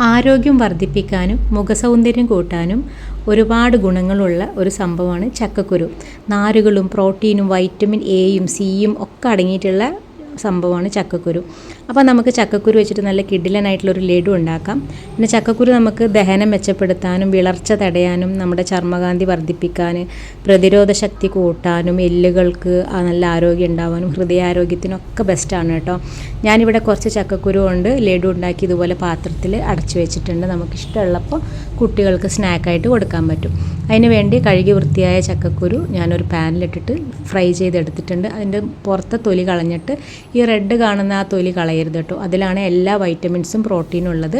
ആരോഗ്യം വർദ്ധിപ്പിക്കാനും മുഖസൗന്ദര്യം കൂട്ടാനും ഒരുപാട് ഗുണങ്ങളുള്ള ഒരു സംഭവമാണ് ചക്കക്കുരു. നാരുകളും പ്രോട്ടീനും വൈറ്റമിൻ എയും സിയും ഒക്കെ അടങ്ങിയിട്ടുള്ള സംഭവമാണ് ചക്കക്കുരു. അപ്പോൾ നമുക്ക് ചക്കക്കുരു വെച്ചിട്ട് നല്ല കിടിലനായിട്ടുള്ളൊരു ലഡു ഉണ്ടാക്കാം. പിന്നെ ചക്കക്കുരു നമുക്ക് ദഹനം മെച്ചപ്പെടുത്താനും വിളർച്ച തടയാനും നമ്മുടെ ചർമ്മകാന്തി വർദ്ധിപ്പിക്കാൻ, പ്രതിരോധ ശക്തി കൂട്ടാനും, എല്ലുകൾക്ക് നല്ല ആരോഗ്യം ഉണ്ടാവാനും ഹൃദയാരോഗ്യത്തിനൊക്കെ ബെസ്റ്റാണ് കേട്ടോ. ഞാനിവിടെ കുറച്ച് ചക്കക്കുരു കൊണ്ട് ലഡു ഉണ്ടാക്കി ഇതുപോലെ പാത്രത്തിൽ അടച്ചു വെച്ചിട്ടുണ്ട്. നമുക്കിഷ്ടമുള്ളപ്പോൾ കുട്ടികൾക്ക് സ്നാക്കായിട്ട് കൊടുക്കാൻ പറ്റും. അതിന് വേണ്ടി കഴുകി വൃത്തിയായ ചക്കക്കുരു ഞാനൊരു പാനിലിട്ടിട്ട് ഫ്രൈ ചെയ്തെടുത്തിട്ടുണ്ട്. അതിൻ്റെ പുറത്തെ തൊലി കളഞ്ഞിട്ട് ഈ റെഡ് കാണുന്ന ആ തൊലി കളയരുത് കേട്ടോ. അതിലാണ് എല്ലാ വൈറ്റമിൻസും പ്രോട്ടീനും ഉള്ളത്.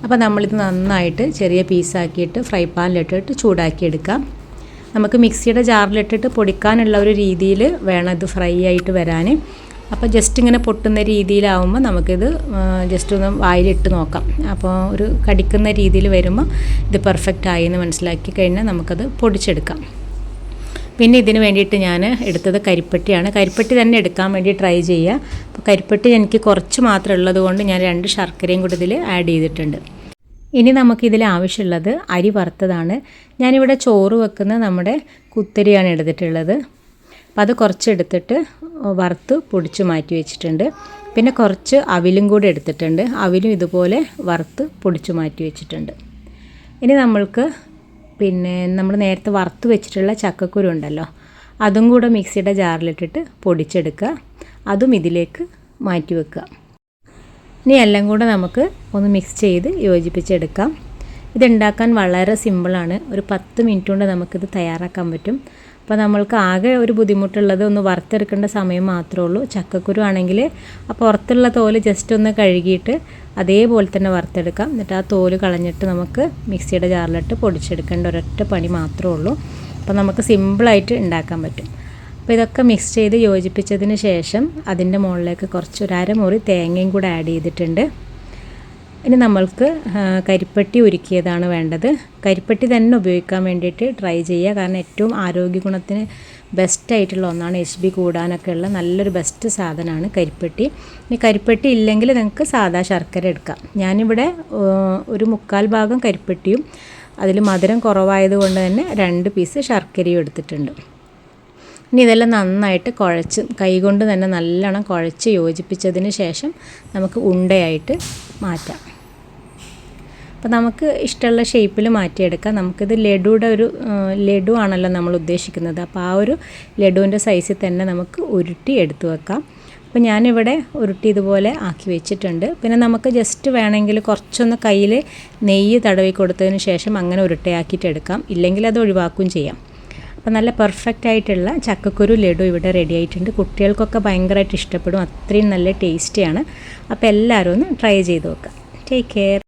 അപ്പോൾ നമ്മളിത് നന്നായിട്ട് ചെറിയ പീസാക്കിയിട്ട് ഫ്രൈ പാനിലിട്ടിട്ട് ചൂടാക്കിയെടുക്കാം. നമുക്ക് മിക്സിയുടെ ജാറിലിട്ടിട്ട് പൊടിക്കാനുള്ള ഒരു രീതിയിൽ വേണം ഇത് ഫ്രൈ ആയിട്ട് വരാൻ. അപ്പോൾ ജസ്റ്റ് ഇങ്ങനെ പൊട്ടുന്ന രീതിയിലാവുമ്പോൾ നമുക്കിത് ജസ്റ്റ് ഒന്ന് വായിലിട്ട് നോക്കാം. അപ്പോൾ ഒരു കടിക്കുന്ന രീതിയിൽ വരുമ്പോൾ ഇത് പെർഫെക്റ്റ് ആയി എന്ന് മനസ്സിലാക്കി കഴിഞ്ഞാൽ നമുക്കത് പൊടിച്ചെടുക്കാം. പിന്നെ ഇതിന് വേണ്ടിയിട്ട് ഞാൻ എടുത്തത് കരിപ്പട്ടിയാണ്. കരിപ്പട്ടി തന്നെ എടുക്കാൻ വേണ്ടി ട്രൈ ചെയ്യുക. അപ്പോൾ കരിപ്പട്ടി എനിക്ക് കുറച്ച് മാത്രം ഉള്ളത് കൊണ്ട് ഞാൻ 2 ശർക്കരയും കൂടി ഇതിൽ ആഡ് ചെയ്തിട്ടുണ്ട്. ഇനി നമുക്കിതിൽ ആവശ്യമുള്ളത് അരി വറുത്തതാണ്. ഞാനിവിടെ ചോറ് വെക്കുന്ന നമ്മുടെ കുത്തരിയാണ് എടുത്തിട്ടുള്ളത്. അപ്പോൾ അത് കുറച്ച് എടുത്തിട്ട് വറുത്ത് പൊടിച്ച് മാറ്റി വെച്ചിട്ടുണ്ട്. പിന്നെ കുറച്ച് അവിലും കൂടി എടുത്തിട്ടുണ്ട്. അവിലും ഇതുപോലെ വറുത്ത് പൊടിച്ച് മാറ്റി വെച്ചിട്ടുണ്ട്. ഇനി നമ്മൾക്ക് നമ്മൾ നേരത്തെ വറുത്ത് വെച്ചിട്ടുള്ള ചക്കക്കുരു ഉണ്ടല്ലോ, അതും കൂടെ മിക്സിയുടെ ജാറിലിട്ടിട്ട് പൊടിച്ചെടുക്കുക. അതും ഇതിലേക്ക് മാറ്റി വെക്കുക. ഇനി എല്ലാം കൂടെ നമുക്ക് ഒന്ന് മിക്സ് ചെയ്ത് യോജിപ്പിച്ചെടുക്കാം. ഇതുണ്ടാക്കാൻ വളരെ സിമ്പിളാണ്. ഒരു 10 മിനിറ്റ് കൊണ്ട് നമുക്കിത് തയ്യാറാക്കാൻ പറ്റും. അപ്പോൾ നമ്മൾക്ക് ആകെ ഒരു ബുദ്ധിമുട്ടുള്ളത് ഒന്ന് വറുത്തെടുക്കേണ്ട സമയം മാത്രമേ ഉള്ളൂ. ചക്കക്കുരു ആണെങ്കിൽ ആ പുറത്തുള്ള തോല് ജസ്റ്റ് ഒന്ന് കഴുകിയിട്ട് അതേപോലെ തന്നെ വറുത്തെടുക്കാം. എന്നിട്ട് ആ തോല് കളഞ്ഞിട്ട് നമുക്ക് മിക്സിയുടെ ജാറിലിട്ട് പൊടിച്ചെടുക്കേണ്ട ഒരൊറ്റ പണി മാത്രമേ ഉള്ളൂ. അപ്പോൾ നമുക്ക് സിമ്പിളായിട്ട് ഉണ്ടാക്കാൻ പറ്റും. അപ്പോൾ ഇതൊക്കെ മിക്സ് ചെയ്ത് യോജിപ്പിച്ചതിന് ശേഷം അതിൻ്റെ മുകളിലേക്ക് കുറച്ച് 1/2 മുറി തേങ്ങയും കൂടെ ആഡ് ചെയ്തിട്ടുണ്ട്. ഇനി നമ്മൾക്ക് കരിപ്പട്ടി ഉരുക്കിയതാണ് വേണ്ടത്. കരിപ്പട്ടി തന്നെ ഉപയോഗിക്കാൻ വേണ്ടിയിട്ട് ട്രൈ ചെയ്യുക. കാരണം ഏറ്റവും ആരോഗ്യ ഗുണത്തിന് ബെസ്റ്റായിട്ടുള്ള ഒന്നാണ്. HB കൂടാനൊക്കെ ഉള്ള നല്ലൊരു ബെസ്റ്റ് സാധനമാണ് കരിപ്പട്ടി. ഇനി കരിപ്പട്ടി ഇല്ലെങ്കിൽ നിങ്ങൾക്ക് സാദാ ശർക്കര എടുക്കാം. ഞാനിവിടെ ഒരു 1/4 ഭാഗം കരിപ്പട്ടിയും അതിൽ മധുരം കുറവായതുകൊണ്ട് തന്നെ 2 പീസ് ശർക്കരയും എടുത്തിട്ടുണ്ട്. ഇനി ഇതെല്ലാം നന്നായിട്ട് കുഴച്ച് കൈകൊണ്ട് തന്നെ നല്ലോണം കുഴച്ച് യോജിപ്പിച്ചതിന് ശേഷം നമുക്ക് ഉണ്ടയായിട്ട് മാറ്റാം. അപ്പോൾ നമുക്ക് ഇഷ്ടമുള്ള ഷേപ്പിൽ മാറ്റിയെടുക്കാം. നമുക്കിത് ലഡു ആണല്ലോ നമ്മൾ ഉദ്ദേശിക്കുന്നത്. അപ്പോൾ ആ ഒരു ലഡുവിൻ്റെ സൈസിൽ തന്നെ നമുക്ക് ഉരുട്ടി എടുത്തു വെക്കാം. അപ്പോൾ ഞാനിവിടെ ഉരുട്ടി ഇതുപോലെ ആക്കി വെച്ചിട്ടുണ്ട്. പിന്നെ നമുക്ക് ജസ്റ്റ് വേണമെങ്കിൽ കുറച്ചൊന്ന് കയ്യിൽ നെയ്യ് തടവി കൊടുത്തതിന് ശേഷം അങ്ങനെ ഉരുട്ടയാക്കിയിട്ട് എടുക്കാം. ഇല്ലെങ്കിൽ അത് ഒഴിവാക്കുകയും ചെയ്യാം. അപ്പോൾ നല്ല പെർഫെക്റ്റ് ആയിട്ടുള്ള ചക്കക്കുരു ലഡു ഇവിടെ റെഡി ആയിട്ടുണ്ട്. കുട്ടികൾക്കൊക്കെ ഭയങ്കരമായിട്ട് ഇഷ്ടപ്പെടും. അത്രയും നല്ല ടേസ്റ്റിയാണ്. അപ്പോൾ എല്ലാവരും ഒന്ന് ട്രൈ ചെയ്ത് നോക്കുക. Take care.